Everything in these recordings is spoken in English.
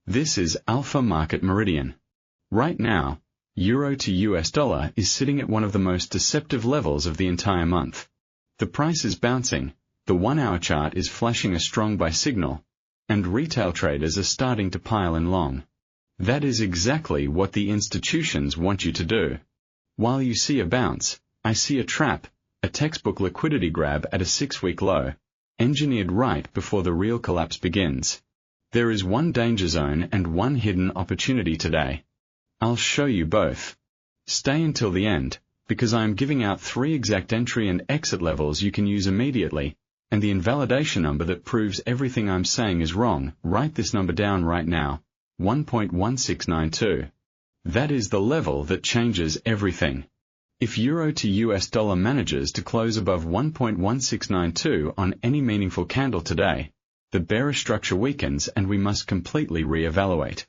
This is Alpha Market Meridian. Right now, euro to US dollar is sitting at one of the most deceptive levels of the entire month. The price is bouncing, the 1-hour chart is flashing a strong buy signal, and retail traders are starting to pile in long. That is exactly what the institutions want you to do. While you see a bounce, I see a trap, a textbook liquidity grab at a 6-week low, engineered right before the real collapse begins. There is one danger zone and one hidden opportunity today. I'll show you both. Stay until the end, because I am giving out 3 exact entry and exit levels you can use immediately, and the invalidation number that proves everything I'm saying is wrong. Write this number down right now, 1.1692. That is the level that changes everything. If euro to US dollar manages to close above 1.1692 on any meaningful candle today, the bearish structure weakens and we must completely re-evaluate.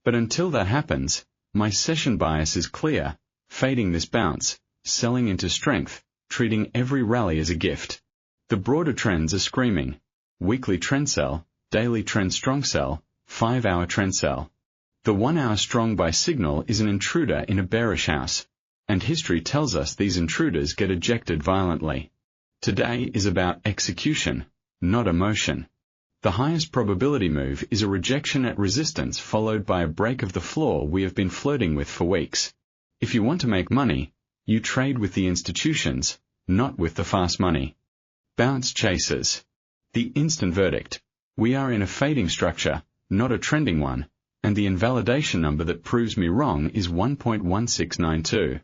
But until that happens, my session bias is clear, fading this bounce, selling into strength, treating every rally as a gift. The broader trends are screaming. Weekly trend sell, daily trend strong sell, 5-hour trend sell. The 1-hour strong buy signal is an intruder in a bearish house, and history tells us these intruders get ejected violently. Today is about execution, not emotion. The highest probability move is a rejection at resistance followed by a break of the floor we have been flirting with for weeks. If you want to make money, you trade with the institutions, not with the fast money. Bounce chasers. The instant verdict. We are in a fading structure, not a trending one, and the invalidation number that proves me wrong is 1.1692.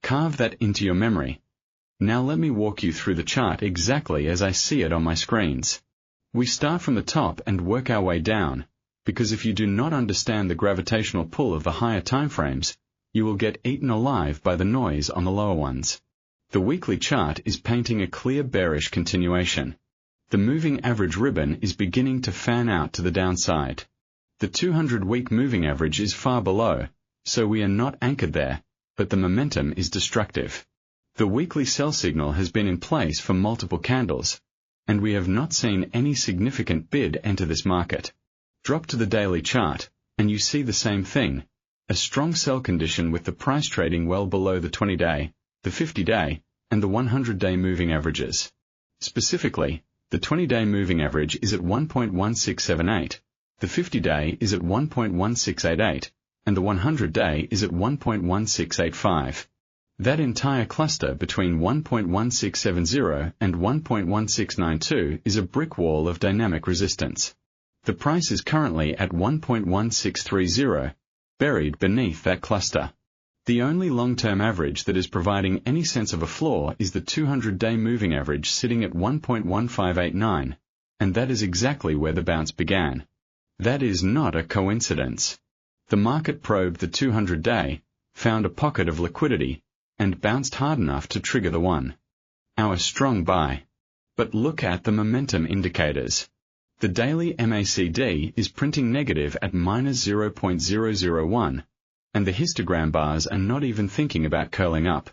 Carve that into your memory. Now let me walk you through the chart exactly as I see it on my screens. We start from the top and work our way down, because if you do not understand the gravitational pull of the higher timeframes, you will get eaten alive by the noise on the lower ones. The weekly chart is painting a clear bearish continuation. The moving average ribbon is beginning to fan out to the downside. The 200-week moving average is far below, so we are not anchored there, but the momentum is destructive. The weekly sell signal has been in place for multiple candles, and we have not seen any significant bid enter this market. Drop to the daily chart, and you see the same thing, a strong sell condition with the price trading well below the 20-day, the 50-day, and the 100-day moving averages. Specifically, the 20-day moving average is at 1.1678, the 50-day is at 1.1688, and the 100-day is at 1.1685. That entire cluster between 1.1670 and 1.1692 is a brick wall of dynamic resistance. The price is currently at 1.1630, buried beneath that cluster. The only long-term average that is providing any sense of a floor is the 200-day moving average sitting at 1.1589, and that is exactly where the bounce began. That is not a coincidence. The market probed the 200-day, found a pocket of liquidity, and bounced hard enough to trigger the 1-hour strong buy. But look at the momentum indicators. The daily MACD is printing negative at minus 0.001, and the histogram bars are not even thinking about curling up.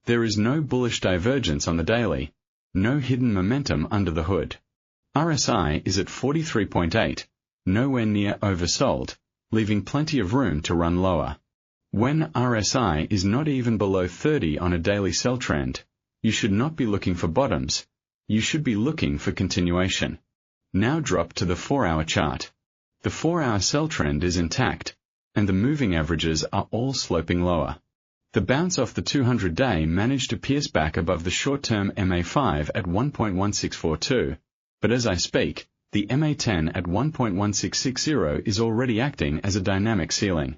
There is no bullish divergence on the daily, no hidden momentum under the hood. RSI is at 43.8, nowhere near oversold, leaving plenty of room to run lower. When RSI is not even below 30 on a daily sell trend, you should not be looking for bottoms, you should be looking for continuation. Now drop to the 4-hour chart. The 4-hour sell trend is intact, and the moving averages are all sloping lower. The bounce off the 200-day managed to pierce back above the short-term MA5 at 1.1642, but as I speak, the MA10 at 1.1660 is already acting as a dynamic ceiling.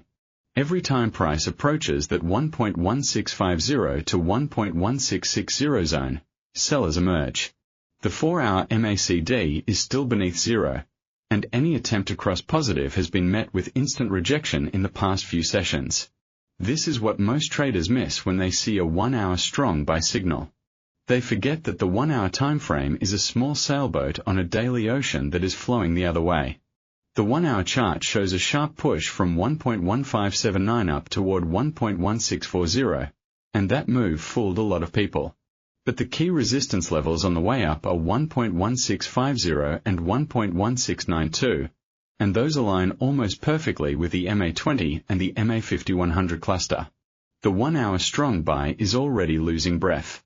Every time price approaches that 1.1650 to 1.1660 zone, sellers emerge. The 4-hour MACD is still beneath zero, and any attempt to cross positive has been met with instant rejection in the past few sessions. This is what most traders miss when they see a 1-hour strong buy signal. They forget that the 1-hour time frame is a small sailboat on a daily ocean that is flowing the other way. The 1-hour chart shows a sharp push from 1.1579 up toward 1.1640, and that move fooled a lot of people. But the key resistance levels on the way up are 1.1650 and 1.1692, and those align almost perfectly with the MA20 and the MA50-100 cluster. The 1-hour strong buy is already losing breath.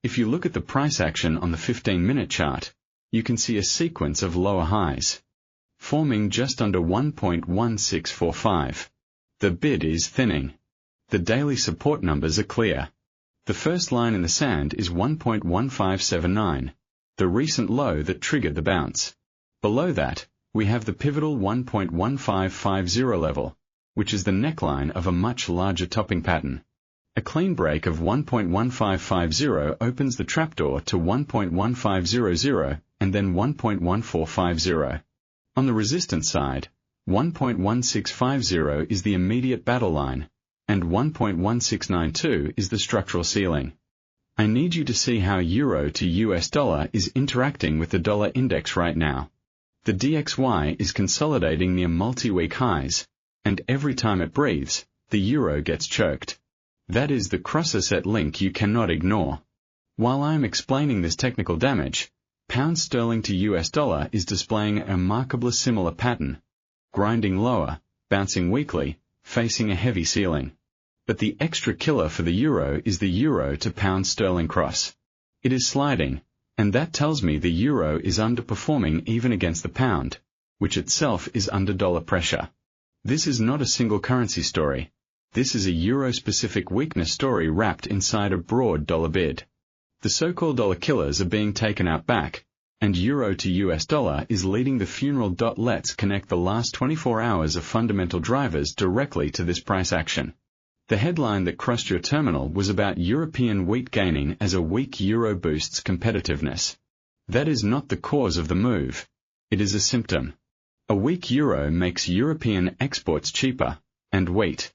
If you look at the price action on the 15-minute chart, you can see a sequence of lower highs, forming just under 1.1645. The bid is thinning. The daily support numbers are clear. The first line in the sand is 1.1579, the recent low that triggered the bounce. Below that, we have the pivotal 1.1550 level, which is the neckline of a much larger topping pattern. A clean break of 1.1550 opens the trapdoor to 1.1500 and then 1.1450. On the resistance side, 1.1650 is the immediate battle line, and 1.1692 is the structural ceiling. I need you to see how euro to US dollar is interacting with the dollar index right now. The DXY is consolidating near multi-week highs, and every time it breathes, the euro gets choked. That is the cross-asset link you cannot ignore. While I am explaining this technical damage, pound sterling to US dollar is displaying a remarkably similar pattern, grinding lower, bouncing weakly, facing a heavy ceiling. But the extra killer for the euro is the euro to pound sterling cross. It is sliding, and that tells me the euro is underperforming even against the pound, which itself is under dollar pressure. This is not a single currency story. This is a euro-specific weakness story wrapped inside a broad dollar bid. The so-called dollar killers are being taken out back, and euro to US dollar is leading the funeral. Let's connect the last 24 hours of fundamental drivers directly to this price action. The headline that crossed your terminal was about European wheat gaining as a weak euro boosts competitiveness. That is not the cause of the move. It is a symptom. A weak euro makes European exports cheaper, and wheat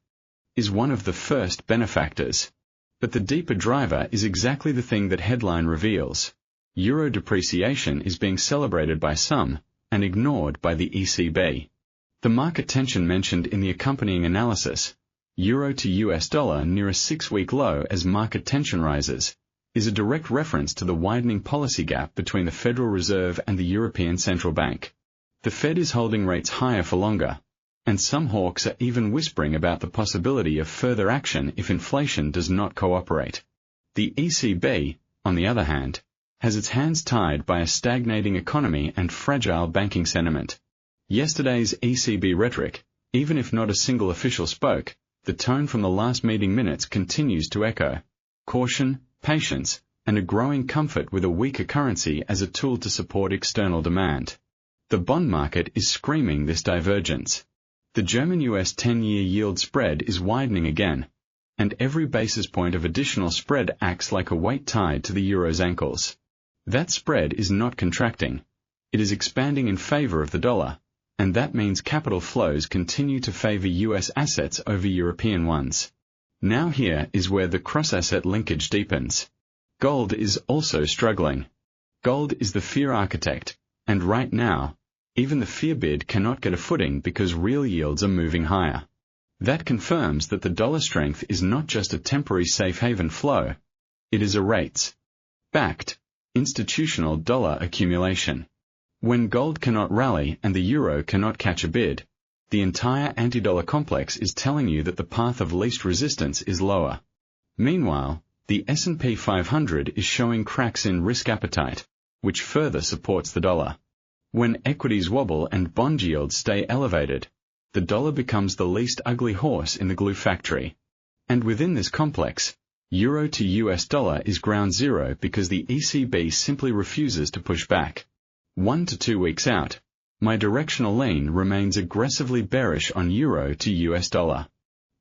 is one of the first benefactors. But the deeper driver is exactly the thing that headline reveals. Euro depreciation is being celebrated by some, and ignored by the ECB. The market tension mentioned in the accompanying analysis, euro to US dollar near a 6-week low as market tension rises, is a direct reference to the widening policy gap between the Federal Reserve and the European Central Bank. The Fed is holding rates higher for longer, and some hawks are even whispering about the possibility of further action if inflation does not cooperate. The ECB, on the other hand, has its hands tied by a stagnating economy and fragile banking sentiment. Yesterday's ECB rhetoric, even if not a single official spoke, the tone from the last meeting minutes continues to echo caution, patience, and a growing comfort with a weaker currency as a tool to support external demand. The bond market is screaming this divergence. The German US 10-year yield spread is widening again, and every basis point of additional spread acts like a weight tied to the euro's ankles. That spread is not contracting. It is expanding in favor of the dollar, and that means capital flows continue to favor US assets over European ones. Now here is where the cross-asset linkage deepens. Gold is also struggling. Gold is the fear architect, and right now, even the fear bid cannot get a footing because real yields are moving higher. That confirms that the dollar strength is not just a temporary safe haven flow, it is a rates-backed, institutional dollar accumulation. When gold cannot rally and the euro cannot catch a bid, the entire anti-dollar complex is telling you that the path of least resistance is lower. Meanwhile, the S&P 500 is showing cracks in risk appetite, which further supports the dollar. When equities wobble and bond yields stay elevated, the dollar becomes the least ugly horse in the glue factory. And within this complex, euro to US dollar is ground zero because the ECB simply refuses to push back. 1 to 2 weeks out, my directional lean remains aggressively bearish on euro to US dollar.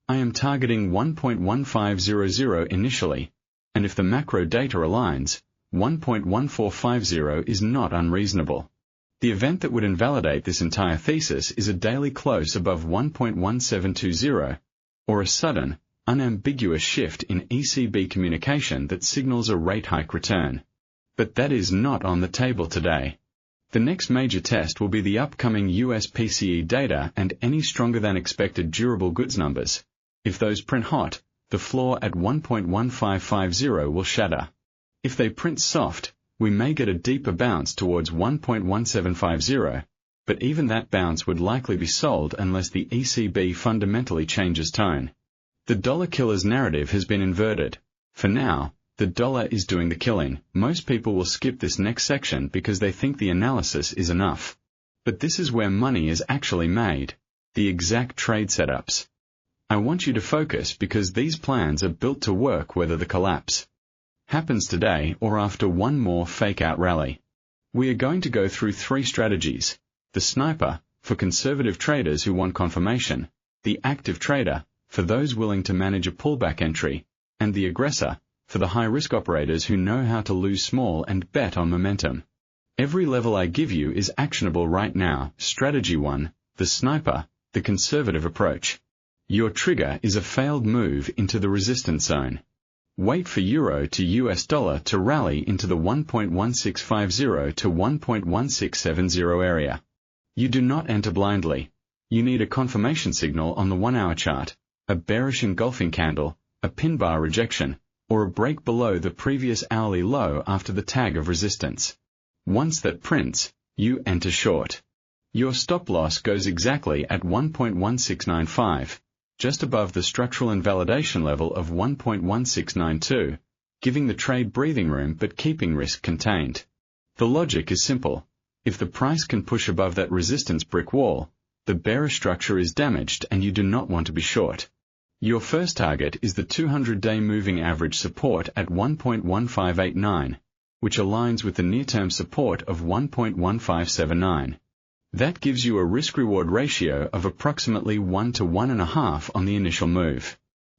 I am targeting 1.1500 initially, and if the macro data aligns, 1.1450 is not unreasonable. The event that would invalidate this entire thesis is a daily close above 1.1720, or a sudden, unambiguous shift in ECB communication that signals a rate hike return. But that is not on the table today. The next major test will be the upcoming US PCE data and any stronger than expected durable goods numbers. If those print hot, the floor at 1.1550 will shatter. If they print soft, we may get a deeper bounce towards 1.1750, but even that bounce would likely be sold unless the ECB fundamentally changes tone. The dollar killer's narrative has been inverted. For now, the dollar is doing the killing. Most people will skip this next section because they think the analysis is enough. But this is where money is actually made. The exact trade setups. I want you to focus because these plans are built to work whether the collapse happens today or after one more fake-out rally. We are going to go through three strategies. The sniper, for conservative traders who want confirmation, the active trader, for those willing to manage a pullback entry, and the aggressor, for the high-risk operators who know how to lose small and bet on momentum. Every level I give you is actionable right now. Strategy 1, the sniper, the conservative approach. Your trigger is a failed move into the resistance zone. Wait for euro to US dollar to rally into the 1.1650 to 1.1670 area. You do not enter blindly. You need a confirmation signal on the 1-hour chart, a bearish engulfing candle, a pin bar rejection, or a break below the previous hourly low after the tag of resistance. Once that prints, you enter short. Your stop loss goes exactly at 1.1695. Just above the structural invalidation level of 1.1692, giving the trade breathing room but keeping risk contained. The logic is simple. If the price can push above that resistance brick wall, the bearish structure is damaged and you do not want to be short. Your first target is the 200-day moving average support at 1.1589, which aligns with the near-term support of 1.1579. That gives you a risk-reward ratio of approximately 1 to 1.5 on the initial move.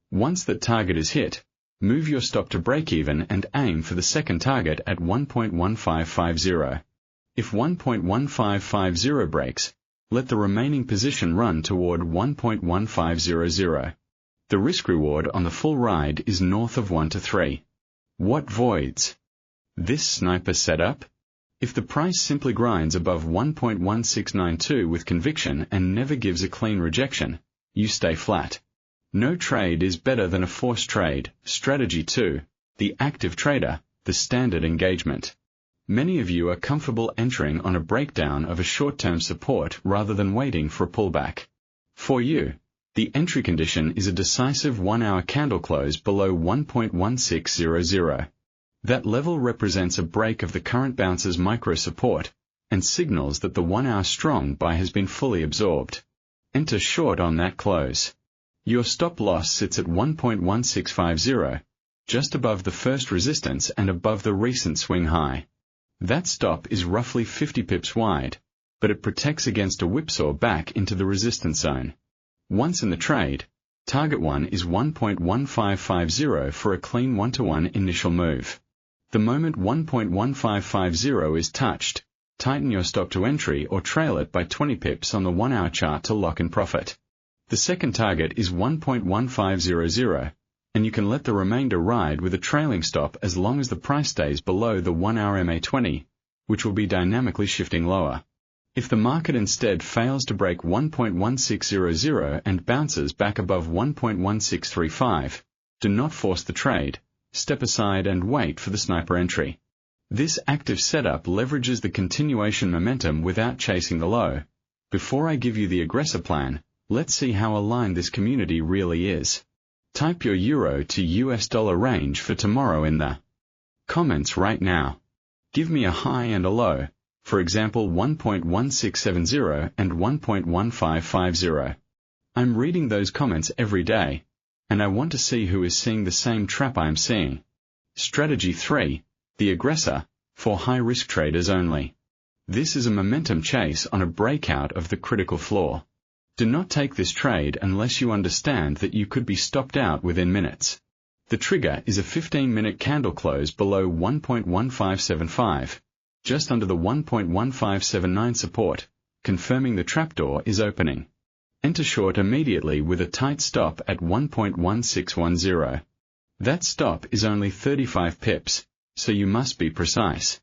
Once that target is hit, move your stop to break-even and aim for the second target at 1.1550. If 1.1550 breaks, let the remaining position run toward 1.1500. The risk-reward on the full ride is north of 1 to 3. What voids this sniper setup? If the price simply grinds above 1.1692 with conviction and never gives a clean rejection, you stay flat. No trade is better than a forced trade. Strategy 2, the active trader, the standard engagement. Many of you are comfortable entering on a breakdown of a short-term support rather than waiting for a pullback. For you, the entry condition is a decisive 1-hour candle close below 1.1600. That level represents a break of the current bounce's micro-support and signals that the 1-hour strong buy has been fully absorbed. Enter short on that close. Your stop loss sits at 1.1650, just above the first resistance and above the recent swing high. That stop is roughly 50 pips wide, but it protects against a whipsaw back into the resistance zone. Once in the trade, target 1 is 1.1550 for a clean 1-to-1 initial move. The moment 1.1550 is touched, tighten your stop to entry or trail it by 20 pips on the 1-hour chart to lock in profit. The second target is 1.1500, and you can let the remainder ride with a trailing stop as long as the price stays below the 1-hour MA20, which will be dynamically shifting lower. If the market instead fails to break 1.1600 and bounces back above 1.1635, do not force the trade. Step aside and wait for the sniper entry. This active setup leverages the continuation momentum without chasing the low. Before I give you the aggressor plan, let's see how aligned this community really is. Type your euro to US dollar range for tomorrow in the comments right now. Give me a high and a low, for example 1.1670 and 1.1550. I'm reading those comments every day, and I want to see who is seeing the same trap I'm seeing. Strategy 3, the aggressor, for high-risk traders only. This is a momentum chase on a breakout of the critical floor. Do not take this trade unless you understand that you could be stopped out within minutes. The trigger is a 15-minute candle close below 1.1575, just under the 1.1579 support, confirming the trapdoor is opening. Enter short immediately with a tight stop at 1.1610. That stop is only 35 pips, so you must be precise.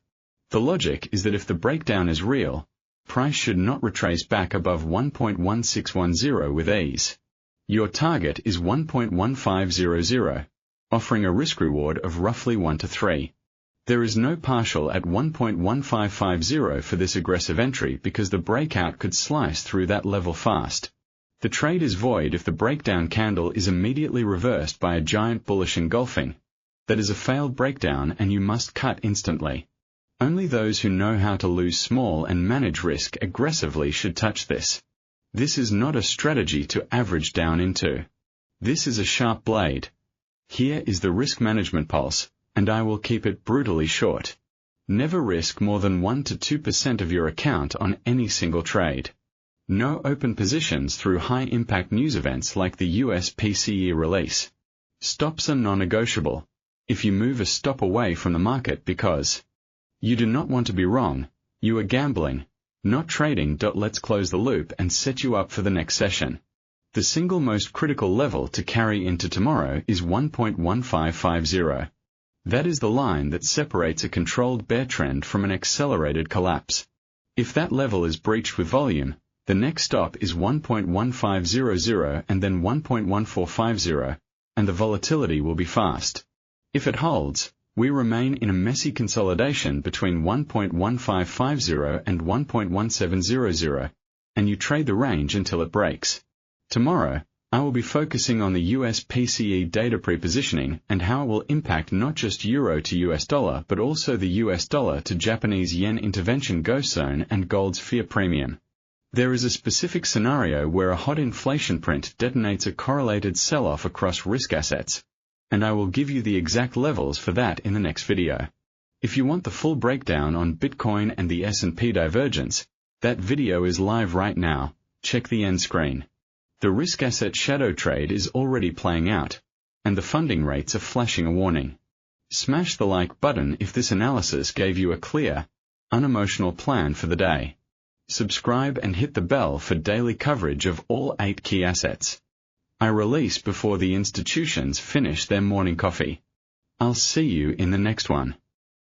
The logic is that if the breakdown is real, price should not retrace back above 1.1610 with ease. Your target is 1.1500, offering a risk-reward of roughly 1 to 3. There is no partial at 1.1550 for this aggressive entry because the breakout could slice through that level fast. The trade is void if the breakdown candle is immediately reversed by a giant bullish engulfing. That is a failed breakdown and you must cut instantly. Only those who know how to lose small and manage risk aggressively should touch this. This is not a strategy to average down into. This is a sharp blade. Here is the risk management pulse, and I will keep it brutally short. Never risk more than 1 to 2% of your account on any single trade. No open positions through high-impact news events like the US PCE release. Stops are non-negotiable. If you move a stop away from the market because you do not want to be wrong, you are gambling, not trading. Let's close the loop and set you up for the next session. The single most critical level to carry into tomorrow is 1.1550. That is the line that separates a controlled bear trend from an accelerated collapse. If that level is breached with volume, the next stop is 1.1500 and then 1.1450, and the volatility will be fast. If it holds, we remain in a messy consolidation between 1.1550 and 1.1700, and you trade the range until it breaks. Tomorrow, I will be focusing on the US PCE data pre-positioning and how it will impact not just euro to US dollar but also the US dollar to Japanese yen intervention ghost zone and gold's fear premium. There is a specific scenario where a hot inflation print detonates a correlated sell-off across risk assets, and I will give you the exact levels for that in the next video. If you want the full breakdown on Bitcoin and the S&P divergence, that video is live right now. Check the end screen. The risk asset shadow trade is already playing out, and the funding rates are flashing a warning. Smash the like button if this analysis gave you a clear, unemotional plan for the day. Subscribe and hit the bell for daily coverage of all 8 key assets. I release before the institutions finish their morning coffee. I'll see you in the next one.